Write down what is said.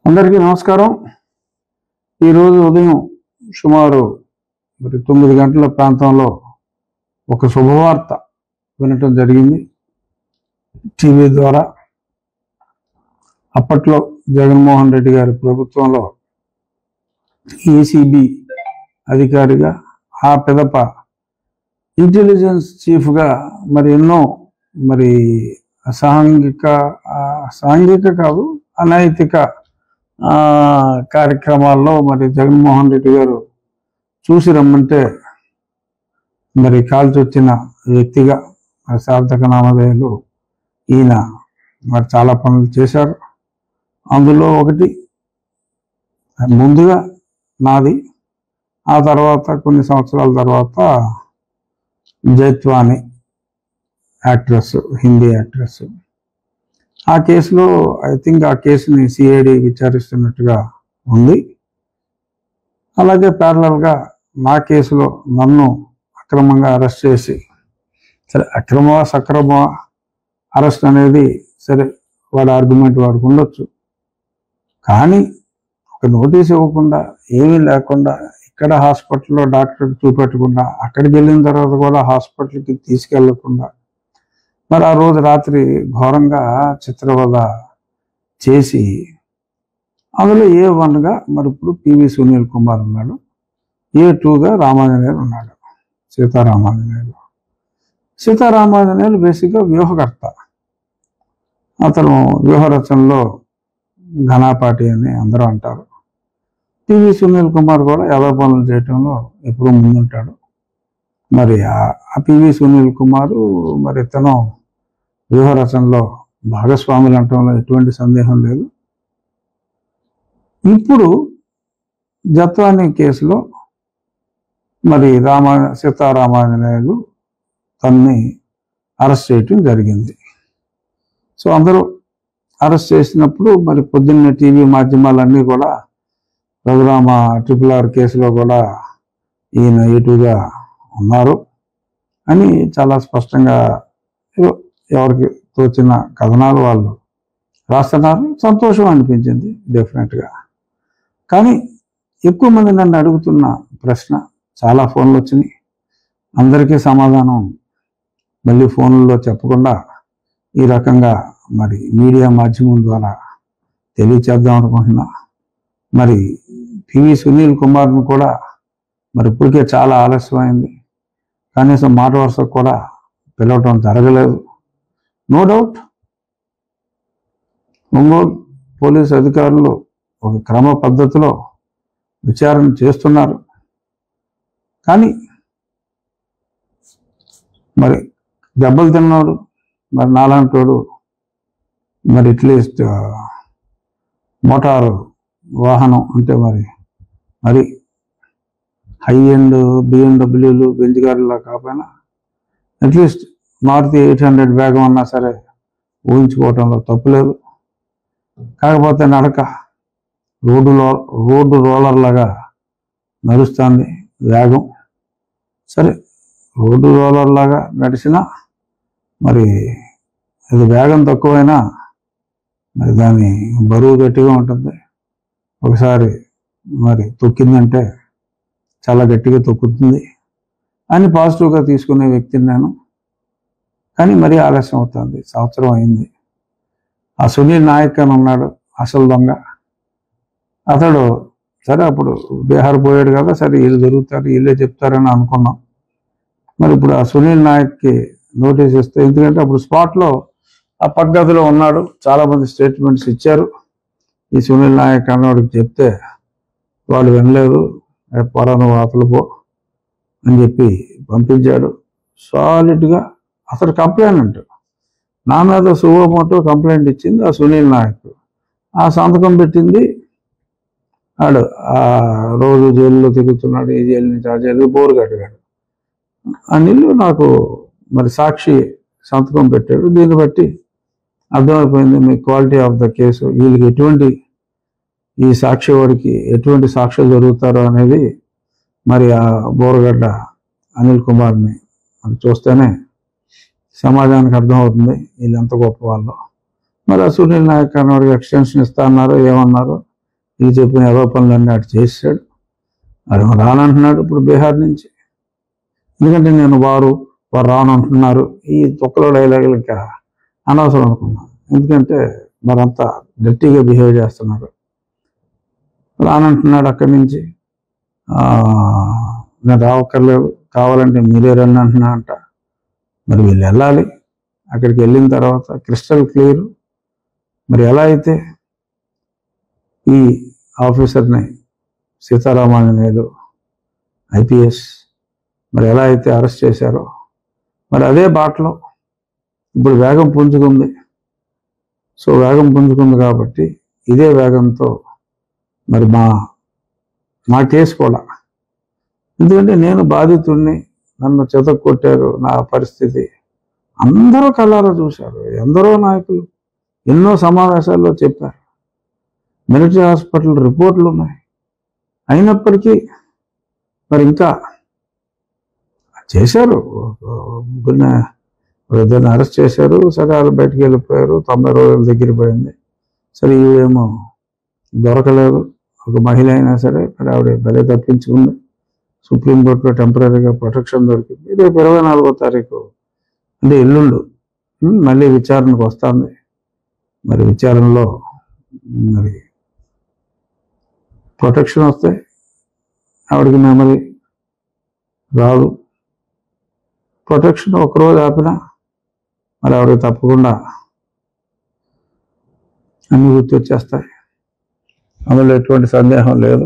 అందరికీ నమస్కారం. ఈరోజు ఉదయం సుమారు 9 గంటల ప్రాంతంలో ఒక శుభవార్త వినటం జరిగింది టీవీ ద్వారా. అప్పట్లో జగన్మోహన్ రెడ్డి గారి ప్రభుత్వంలో ఏసీబీ అధికారిగా, ఆ పిదప ఇంటెలిజెన్స్ చీఫ్గా ఎన్నో సాంఘిక కాదు అనైతిక కార్యక్రమాల్లో జగన్మోహన్ రెడ్డి గారు చూసి రమ్మంటే కాల్చొచ్చిన వ్యక్తిగా సార్థక నామధేయులు ఈయన చాలా పనులు చేశారు. అందులో ఒకటి ముందుగా నాది, ఆ తర్వాత కొన్ని సంవత్సరాల తర్వాత జైత్వాని యాక్ట్రెస్, హిందీ యాక్ట్రెస్. ఆ కేసులో ఐ థింక్ ఆ కేసుని సిఐడి విచారిస్తున్నట్టుగా ఉంది. అలాగే ప్యారలల్గా నా కేసులో నన్ను అక్రమంగా అరెస్ట్ చేసి, సరే అక్రమ సక్రమ అరెస్ట్ అనేది సరే వాడి ఆర్గ్యుమెంట్ వాడికి ఉండొచ్చు, కానీ ఒక నోటీస్ ఇవ్వకుండా ఏమీ లేకుండా ఇక్కడ హాస్పిటల్లో డాక్టర్కి చూపెట్టకుండా, అక్కడికి వెళ్ళిన తర్వాత కూడా హాస్పిటల్కి తీసుకెళ్లకుండా, ఆ రోజు రాత్రి ఘోరంగా చిత్రవద చేసి, అందులో A1గా ఇప్పుడు పివి సునీల్ కుమార్ ఉన్నాడు, A2గా రామాంజనేయులు ఉన్నాడు, సీతారామాంజనేయులు బేసిక్గా వ్యూహకర్త. అతను వ్యూహరచనలో ఘనాపాటి అని అందరూ అంటారు. పివి సునీల్ కుమార్ కూడా ఏదో పనులు చేయటంలో ఎప్పుడూ ముందుంటాడు. ఆ పివి సునీల్ కుమారు ఇతను వ్యూహరచనలో భాగస్వాములు అనటంలో ఎటువంటి సందేహం లేదు. ఇప్పుడు జత్వాని కేసులో సీతారామాంజనేయులు తన్ని అరెస్ట్ చేయటం జరిగింది. సో అందరూ అరెస్ట్ చేసినప్పుడు పొద్దున్నే టీవీ మాధ్యమాలన్నీ కూడా రఘురామ RRR కేసులో కూడా ఈయన A2గా ఉన్నారు అని చాలా స్పష్టంగా ఎవరికి తోచిన కథనాలు వాళ్ళు రాస్తున్నారు. సంతోషం అనిపించింది డెఫినెట్గా. కానీ ఎక్కువ మంది నన్ను అడుగుతున్న ప్రశ్న, చాలా ఫోన్లు వచ్చినాయి, అందరికీ సమాధానం మళ్ళీ ఫోన్లలో చెప్పకుండా ఈ రకంగా మీడియా మాధ్యమం ద్వారా తెలియచేద్దాం అనుకుంటున్నా. పివి సునీల్ కుమార్ను కూడా ఇప్పటికే చాలా ఆలస్యమైంది, కనీసం మాట వరుసకు కూడా పిలవటం జరగలేదు. నో డౌట్ ఒంగోలు పోలీస్ అధికారులు ఒక క్రమ పద్ధతిలో విచారణ చేస్తున్నారు. కానీ దెబ్బలు తిన్నాడు నాలాంటోడు అట్లీస్ట్ మోటారు వాహనం అంటే హై ఎండ్ BMWలు బెంజ్ కార్లా కాకపోయినా అట్లీస్ట్ మారుతి 800 వేగం అన్నా సరే ఊహించుకోవటంలో తప్పులేదు. కాకపోతే నడక రోడ్డు రోలర్ లాగా నడుస్తుంది వేగం. సరే రోడ్డు రోలర్ లాగా నడిచినా అది వేగం తక్కువైనా దాని బరువు గట్టిగా ఉంటుంది. ఒకసారి తొక్కిందంటే చాలా గట్టిగా తొక్కుతుంది అని పాజిటివ్గా తీసుకునే వ్యక్తిని నేను. కానీ మరీ ఆలస్యం అవుతుంది, సంవత్సరం అయింది. ఆ సునీల్ నాయక్ అని ఉన్నాడు అసలు దొంగ. అతడు సరే అప్పుడు బీహార్ పోయాడు కదా, సరే వీళ్ళు దొరుకుతారు వీళ్ళే చెప్తారని అనుకున్నాం. ఇప్పుడు ఆ సునీల్ నాయక్కి నోటీస్ ఇస్తే, ఎందుకంటే అప్పుడు స్పాట్లో ఆ పద్ధతిలో ఉన్నాడు, చాలామంది స్టేట్మెంట్స్ ఇచ్చారు. ఈ సునీల్ నాయక్ అన్నవాడికి చెప్తే వాళ్ళు వినలేదు, పొరా నువ్వు అవతల పో అని చెప్పి పంపించాడు. సాలిడ్గా అతడు కంప్లైంట్ నా మీద సువోమోటో కంప్లైంట్ ఇచ్చింది ఆ సునీల్ నాయక్. ఆ సంతకం పెట్టింది ఆడు. ఆ రోజు జైల్లో తిరుగుతున్నాడు, ఈ జైలు నుంచి ఆ జైలు బోరు కట్టాడు. అనిల్ నాకు సాక్షి సంతకం పెట్టాడు. దీన్ని బట్టి అర్థమైపోయింది మీ క్వాలిటీ ఆఫ్ ద కేసు, వీళ్ళకి ఈ సాక్షి వాడికి ఎటువంటి సాక్ష్యాలు జరుగుతారో అనేది ఆ బోరగడ్డ అనిల్ కుమార్ని చూస్తేనే సమాజానికి అర్థమవుతుంది వీళ్ళు ఎంత గొప్ప వాళ్ళు. ఆ సునీల్ నాయక్ అన్నవాడికి ఎక్స్టెన్షన్ ఇస్తా అన్నారు, ఏమన్నారు ఇది చెప్పిన ఆరోపణలన్నీ అటు చేసాడు. అది రానంటున్నాడు ఇప్పుడు బీహార్ నుంచి. ఎందుకంటే నేను వారు రానంటున్నారు ఈ తొక్కలో డైలాగులు ఇంకా అనవసరం అనుకున్నాను. ఎందుకంటే మరంతా గట్టిగా బిహేవ్ చేస్తున్నారు. రానంటున్నాడు అక్కడి నుంచి. నేను రావక్కర్లేదు, కావాలంటే మీరే రండి అంటున్నా అంట. మరి వీళ్ళు వెళ్ళాలి. అక్కడికి వెళ్ళిన తర్వాత క్రిస్టల్ క్లియర్. మరి ఎలా అయితే ఈ ఆఫీసర్ని సీతారామాంజనేయులు IPS మరి ఎలా అయితే అరెస్ట్ చేశారో మరి అదే బాటలో ఇప్పుడు వేగం పుంజుకుంది. సో వేగం పుంజుకుంది కాబట్టి ఇదే వేగంతో మరి మా కేసు కూడా, ఎందుకంటే నేను బాధితుడిని, నన్ను చెతకు కొట్టారు, నా పరిస్థితి అందరూ కళ్ళారా చూశారు. ఎందరో నాయకులు ఎన్నో సమావేశాల్లో చెప్పారు. మిలిటరీ హాస్పిటల్ రిపోర్ట్లు ఉన్నాయి. అయినప్పటికీ మరి ఇంకా చేశారు. ఇద్దరిని అరెస్ట్ చేశారు. సరే వాళ్ళు బయటకు వెళ్ళిపోయారు. 90 రోజుల దగ్గర పడింది. సరే ఈవిడేమో దొరకలేదు. ఒక మహిళ అయినా సరే మరి ఆవిడ భలే తప్పించుకుంది. సుప్రీంకోర్టులో టెంపరీగా ప్రొటెక్షన్ దొరికింది. రేపు 24వ తారీఖు అంటే ఎల్లుండు మళ్ళీ విచారణకు వస్తుంది. మరి విచారణలో మరి ప్రొటెక్షన్ వస్తే ఆవిడకి మెమరీ రాదు. ప్రొటెక్షన్ ఒకరోజు ఆపినా మరి ఆవిడకి తప్పకుండా అన్ని గుర్తొచ్చేస్తాయి. అందులో ఎటువంటి సందేహం లేదు.